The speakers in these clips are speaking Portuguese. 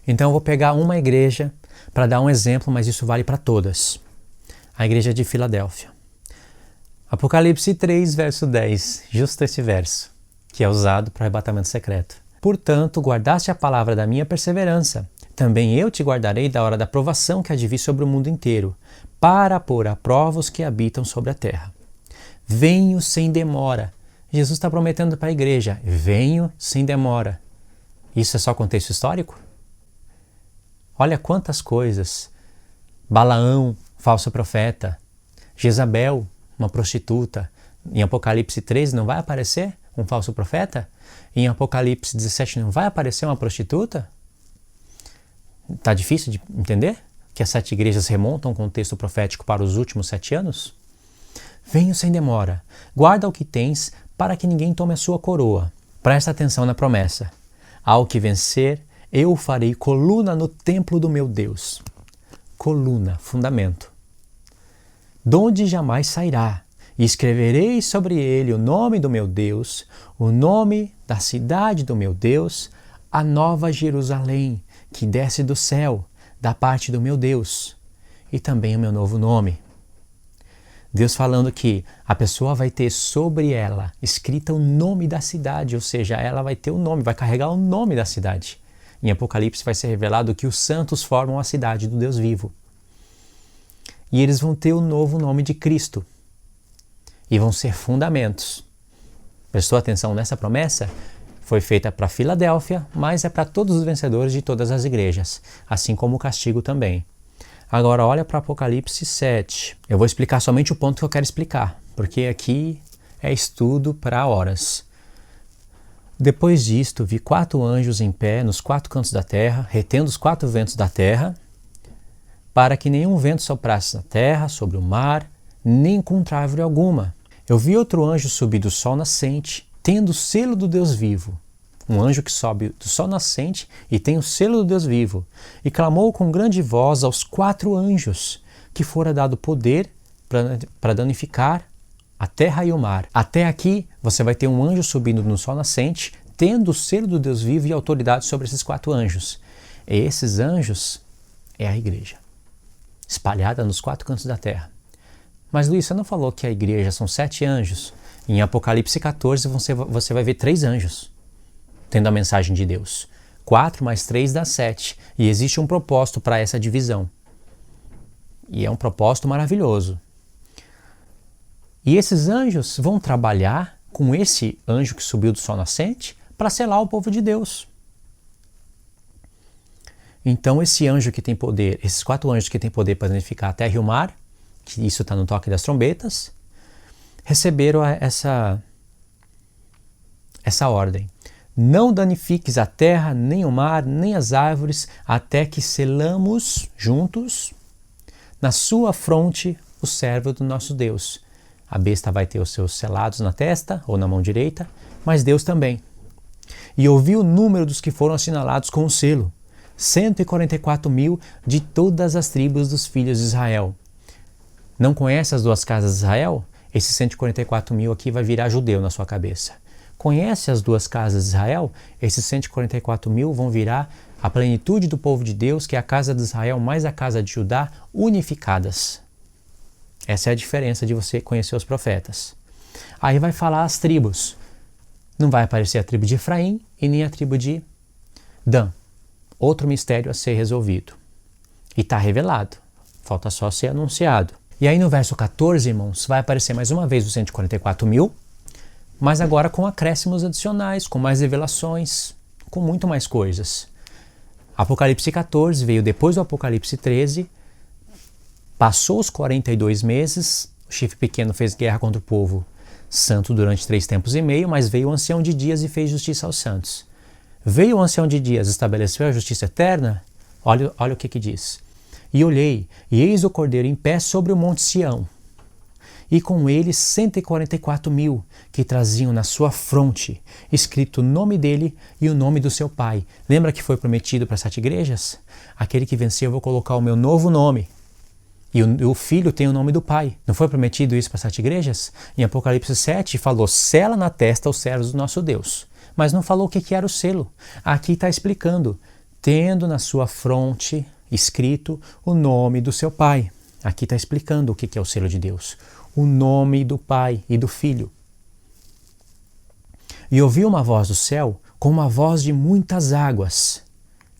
Então eu vou pegar uma igreja para dar um exemplo, mas isso vale para todas. A igreja de Filadélfia. Apocalipse 3, verso 10, justo esse verso, que é usado para arrebatamento secreto. Portanto, guardaste a palavra da minha perseverança. Também eu te guardarei da hora da provação que há de vir sobre o mundo inteiro, para pôr à prova os que habitam sobre a terra. Venho sem demora. Jesus está prometendo para a igreja, venho sem demora. Isso é só contexto histórico? Olha quantas coisas. Balaão, falso profeta. Jezabel, uma prostituta. Em Apocalipse 13 não vai aparecer um falso profeta? Em Apocalipse 17 não vai aparecer uma prostituta? Está difícil de entender? Que as 7 igrejas remontam o contexto profético para os últimos 7 anos? Venho sem demora. Guarda o que tens para que ninguém tome a sua coroa. Presta atenção na promessa. Ao que vencer, eu o farei coluna no templo do meu Deus. Coluna, fundamento. Donde jamais sairá. E escreverei sobre ele o nome do meu Deus, o nome da cidade do meu Deus, a nova Jerusalém, que desce do céu, da parte do meu Deus, e também o meu novo nome. Deus falando que a pessoa vai ter sobre ela escrita o nome da cidade, ou seja, ela vai ter o nome, vai carregar o nome da cidade. Em Apocalipse vai ser revelado que os santos formam a cidade do Deus vivo. E eles vão ter o novo nome de Cristo. E vão ser fundamentos. Prestou atenção nessa promessa? Foi feita para Filadélfia, mas é para todos os vencedores de todas as igrejas, assim como o castigo também. Agora olha para Apocalipse 7. Eu vou explicar somente o ponto que eu quero explicar, porque aqui é estudo para horas. Depois disto, vi 4 anjos em pé nos 4 cantos da terra, retendo os 4 ventos da terra, para que nenhum vento soprasse na terra, sobre o mar, nem contra árvore alguma. Eu vi outro anjo subir do sol nascente, tendo o selo do Deus vivo. Um anjo que sobe do sol nascente e tem o selo do Deus vivo. E clamou com grande voz aos 4 anjos, que fora dado poder para danificar a terra e o mar. Até aqui você vai ter um anjo subindo no sol nascente, tendo o selo do Deus vivo e autoridade sobre esses 4 anjos. E esses anjos é a igreja, espalhada nos 4 cantos da terra. Mas Luiz, você não falou que a igreja são 7 anjos? Em Apocalipse 14 você vai ver 3 anjos tendo a mensagem de Deus. 4 mais 3 dá 7. E existe um propósito para essa divisão. E é um propósito maravilhoso. E esses anjos vão trabalhar com esse anjo que subiu do sol nascente para selar o povo de Deus. Então esse anjo que tem poder, esses 4 anjos que têm poder para danificar a terra e o mar, que isso está no toque das trombetas, receberam essa ordem. Não danifiques a terra, nem o mar, nem as árvores, até que selamos juntos na sua fronte o servo do nosso Deus. A besta vai ter os seus selados na testa ou na mão direita, mas Deus também. E ouvi o número dos que foram assinalados com o selo, 144.000 de todas as tribos dos filhos de Israel. Não conhece as 2 casas de Israel? Esse 144.000 aqui vai virar judeu na sua cabeça. Conhece as 2 casas de Israel? Esses 144.000 vão virar a plenitude do povo de Deus, que é a casa de Israel mais a casa de Judá, unificadas. Essa é a diferença de você conhecer os profetas. Aí vai falar as tribos. Não vai aparecer a tribo de Efraim e nem a tribo de Dan. Outro mistério a ser resolvido. E está revelado. Falta só ser anunciado. E aí no verso 14, irmãos, vai aparecer mais uma vez os 144.000, mas agora com acréscimos adicionais, com mais revelações, com muito mais coisas. Apocalipse 14 veio depois do Apocalipse 13, passou os 42 meses, o chifre pequeno fez guerra contra o povo santo durante 3 tempos e meio, mas veio o ancião de dias e fez justiça aos santos. Veio o ancião de dias, estabeleceu a justiça eterna. Olha o que diz. E olhei, e eis o cordeiro em pé sobre o monte Sião, e com ele 144.000 que traziam na sua fronte escrito o nome dele e o nome do seu pai. Lembra que foi prometido para 7 igrejas? Aquele que venceu, eu vou colocar o meu novo nome. E o filho tem o nome do pai. Não foi prometido isso para 7 igrejas? Em Apocalipse 7 falou, sela na testa os servos do nosso Deus. Mas não falou o que era o selo. Aqui está explicando. tendo na sua fronte escrito o nome do seu Pai. Aqui está explicando o que é o selo de Deus. O nome do Pai e do Filho. E ouvi uma voz do céu como a voz de muitas águas.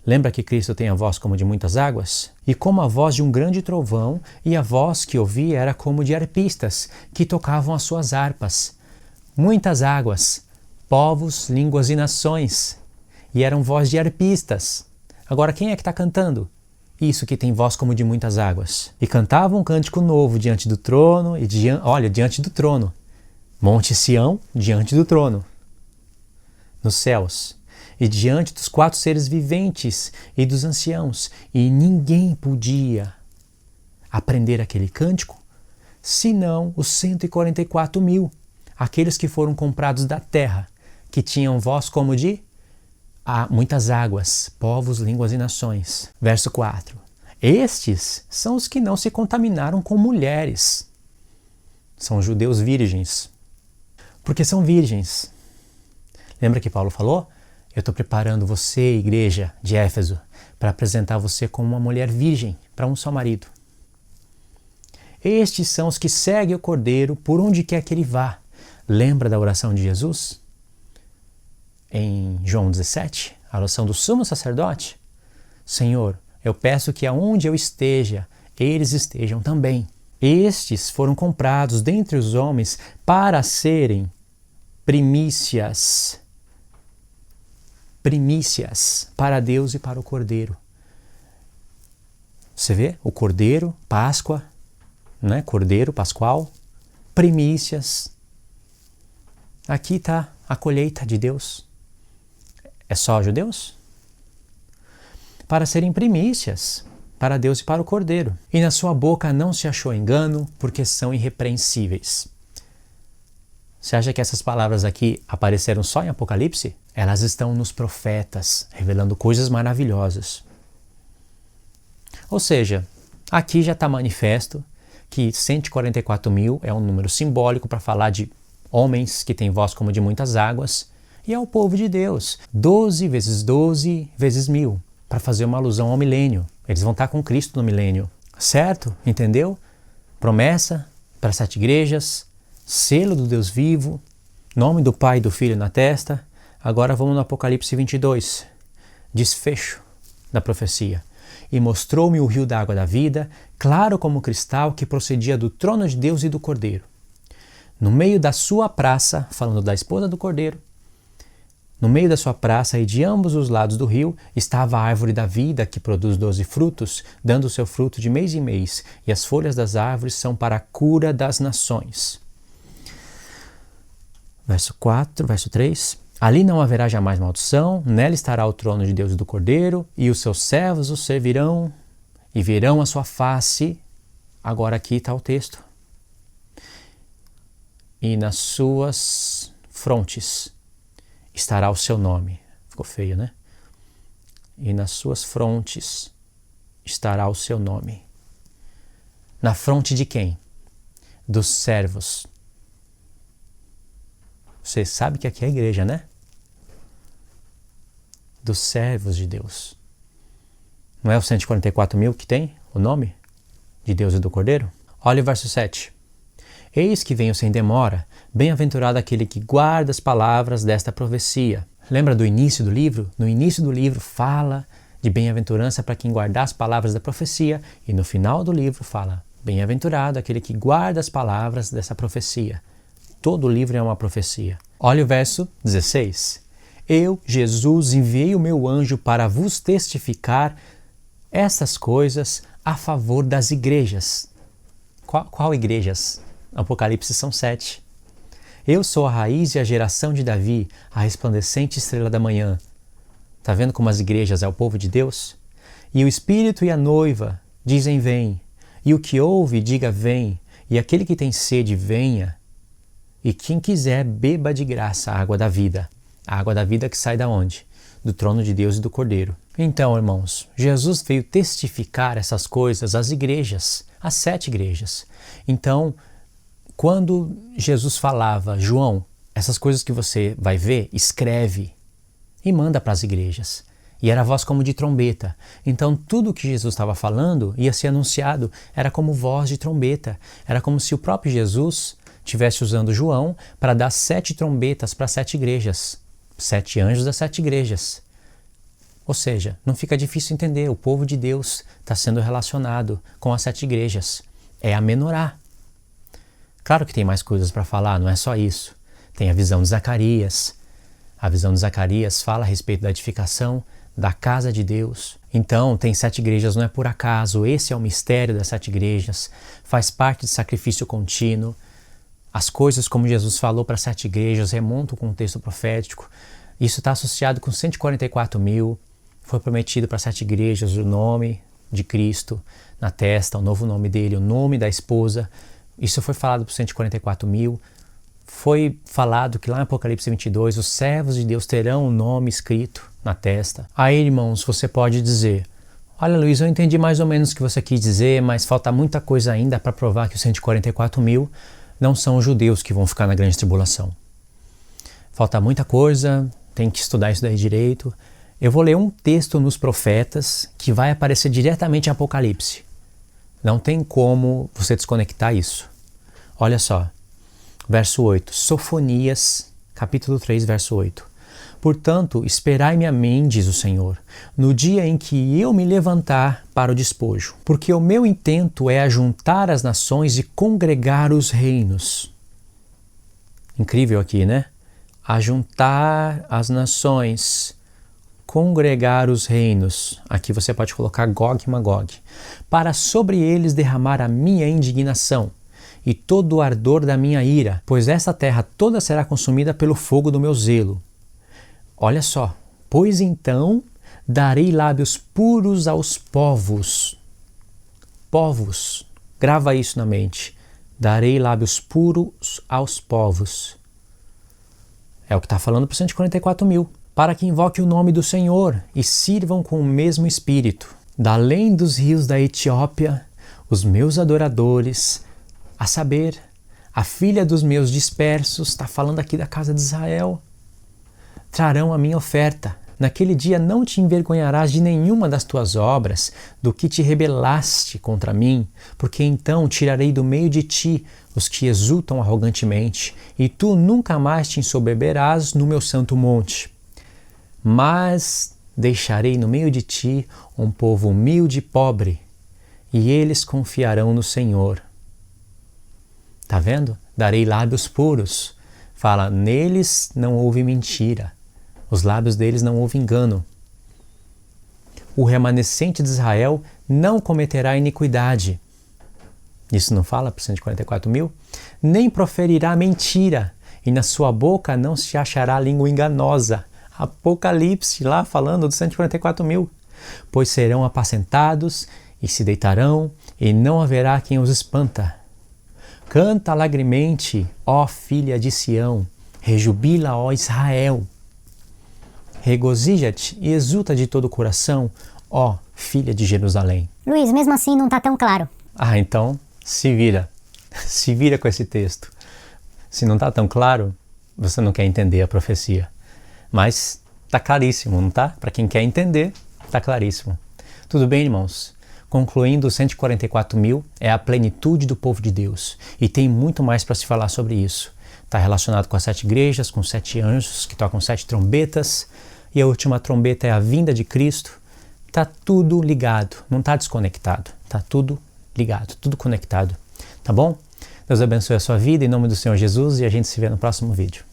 Lembra que Cristo tem a voz como de muitas águas? E como a voz de um grande trovão, e a voz que ouvi era como de arpistas, que tocavam as suas harpas. Muitas águas, povos, línguas e nações. E eram voz de arpistas. Agora quem é que está cantando? Isso que tem voz como de muitas águas. E cantavam um cântico novo diante do trono, diante do trono. Monte Sião, diante do trono. Nos céus, e diante dos 4 seres viventes e dos anciãos, e ninguém podia aprender aquele cântico, senão os 144.000, aqueles que foram comprados da terra, que tinham voz como de muitas águas, povos, línguas e nações. Verso 4. Estes são os que não se contaminaram com mulheres. São judeus virgens. Porque são virgens. Lembra que Paulo falou? Eu estou preparando você, igreja de Éfeso, para apresentar você como uma mulher virgem para um só marido. Estes são os que seguem o Cordeiro por onde quer que ele vá. Lembra da oração de Jesus? Em João 17, a oração do sumo sacerdote? Senhor, eu peço que aonde eu esteja, eles estejam também. Estes foram comprados dentre os homens para serem primícias para Deus e para o Cordeiro. Você vê? O Cordeiro, Páscoa, né? Cordeiro, Pascual, primícias. Aqui está a colheita de Deus. É só judeus? Para serem primícias para Deus e para o Cordeiro. E na sua boca não se achou engano, porque são irrepreensíveis. Você acha que essas palavras aqui apareceram só em Apocalipse? Elas estão nos profetas, revelando coisas maravilhosas. Ou seja, aqui já está manifesto que 144.000 é um número simbólico para falar de homens que têm voz como de muitas águas, e é o povo de Deus. 12 vezes 12 vezes 1.000, para fazer uma alusão ao milênio. Eles vão estar com Cristo no milênio. Certo? Entendeu? Promessa para 7 igrejas, selo do Deus vivo, nome do Pai e do Filho na testa. Agora vamos no Apocalipse 22. Desfecho da profecia. E mostrou-me o rio da água da vida, claro como cristal, que procedia do trono de Deus e do Cordeiro. No meio da sua praça, falando da esposa do Cordeiro, no meio da sua praça e de ambos os lados do rio estava a árvore da vida, que produz 12 frutos, dando o seu fruto de mês em mês, e as folhas das árvores são para a cura das nações. Verso 4, verso 3. Ali não haverá jamais maldição, nela estará o trono de Deus e do Cordeiro, e os seus servos o servirão e verão a sua face. Agora aqui está o texto. E nas suas frontes estará o seu nome. Ficou feio, né? E nas suas frontes estará o seu nome. Na fronte de quem? Dos servos. Você sabe que aqui é a igreja, né? Dos servos de Deus. Não é os 144.000 que tem o nome de Deus e do Cordeiro? Olha o verso 7. Eis que venho sem demora, bem-aventurado aquele que guarda as palavras desta profecia. Lembra do início do livro? No início do livro fala de bem-aventurança para quem guardar as palavras da profecia, e no final do livro fala, bem-aventurado aquele que guarda as palavras dessa profecia. Todo o livro é uma profecia. Olha o verso 16. Eu, Jesus, enviei o meu anjo para vos testificar essas coisas a favor das igrejas. Qual igrejas? Apocalipse são 7. Eu sou a raiz e a geração de Davi, a resplandecente estrela da manhã. Está vendo como as igrejas é o povo de Deus? E o Espírito e a noiva dizem vem. E o que ouve, diga vem. E aquele que tem sede, venha. E quem quiser, beba de graça a água da vida. A água da vida que sai da onde? Do trono de Deus e do Cordeiro. Então, irmãos, Jesus veio testificar essas coisas às igrejas, às 7 igrejas. Então, quando Jesus falava, João, essas coisas que você vai ver, escreve e manda para as igrejas. E era voz como de trombeta. Então tudo que Jesus estava falando ia ser anunciado, era como voz de trombeta. Era como se o próprio Jesus estivesse usando João para dar 7 trombetas para 7 igrejas. 7 anjos das 7 igrejas. Ou seja, não fica difícil entender, o povo de Deus está sendo relacionado com as 7 igrejas. É a menorá. Claro que tem mais coisas para falar, não é só isso. Tem a visão de Zacarias. A visão de Zacarias fala a respeito da edificação da casa de Deus. Então, tem 7 igrejas, não é por acaso. Esse é o mistério das 7 igrejas. Faz parte do sacrifício contínuo. As coisas, como Jesus falou para 7 igrejas, remontam com o texto profético. Isso está associado com 144 mil. Foi prometido para 7 igrejas o nome de Cristo na testa, o novo nome dele, o nome da esposa. Isso foi falado por 144 mil. Foi falado que lá em Apocalipse 22, os servos de Deus terão o nome escrito na testa. Aí, irmãos, você pode dizer: olha, Luiz, eu entendi mais ou menos o que você quis dizer, mas falta muita coisa ainda para provar que os 144 mil não são os judeus que vão ficar na grande tribulação. Falta muita coisa, tem que estudar isso daí direito. Eu vou ler um texto nos profetas que vai aparecer diretamente em Apocalipse. Não tem como você desconectar isso. Olha só, verso 8, Sofonias, capítulo 3, verso 8. Portanto, esperai-me a mim, diz o Senhor, no dia em que eu me levantar para o despojo, porque o meu intento é ajuntar as nações e congregar os reinos. Incrível aqui, né? Ajuntar as nações, congregar os reinos. Aqui você pode colocar Gog e Magog. Para sobre eles derramar a minha indignação e todo o ardor da minha ira, pois esta terra toda será consumida pelo fogo do meu zelo. Olha só, pois então darei lábios puros aos povos. Povos, grava isso na mente. Darei lábios puros aos povos. É o que está falando para os 144 mil. Para que invoque o nome do Senhor e sirvam com o mesmo espírito. Da além dos rios da Etiópia, os meus adoradores, a saber, a filha dos meus dispersos, está falando aqui da casa de Israel, trarão a minha oferta. Naquele dia não te envergonharás de nenhuma das tuas obras, do que te rebelaste contra mim, porque então tirarei do meio de ti os que exultam arrogantemente, e tu nunca mais te ensoberberás no meu santo monte. Mas deixarei no meio de ti um povo humilde e pobre, e eles confiarão no Senhor. Tá vendo? Darei lábios puros. Fala, neles não houve mentira. Os lábios deles não houve engano. O remanescente de Israel não cometerá iniquidade. Isso não fala para os 144 mil? Nem proferirá mentira, e na sua boca não se achará língua enganosa. Apocalipse, lá falando dos 144 mil. Pois serão apacentados e se deitarão, e não haverá quem os espanta. Canta alegremente, ó filha de Sião, rejubila, ó Israel. Regozija-te e exulta de todo o coração, ó filha de Jerusalém. Luiz, mesmo assim não está tão claro. Ah, então se vira. Se vira com esse texto. Se não está tão claro, você não quer entender a profecia. Mas está claríssimo, não está? Para quem quer entender, está claríssimo. Tudo bem, irmãos? Concluindo, os 144 mil é a plenitude do povo de Deus. E tem muito mais para se falar sobre isso. Está relacionado com as 7 igrejas, com 7 anjos que tocam 7 trombetas. E a última trombeta é a vinda de Cristo. Está tudo ligado, não está desconectado. Está tudo ligado, tudo conectado. Tá bom? Deus abençoe a sua vida em nome do Senhor Jesus e a gente se vê no próximo vídeo.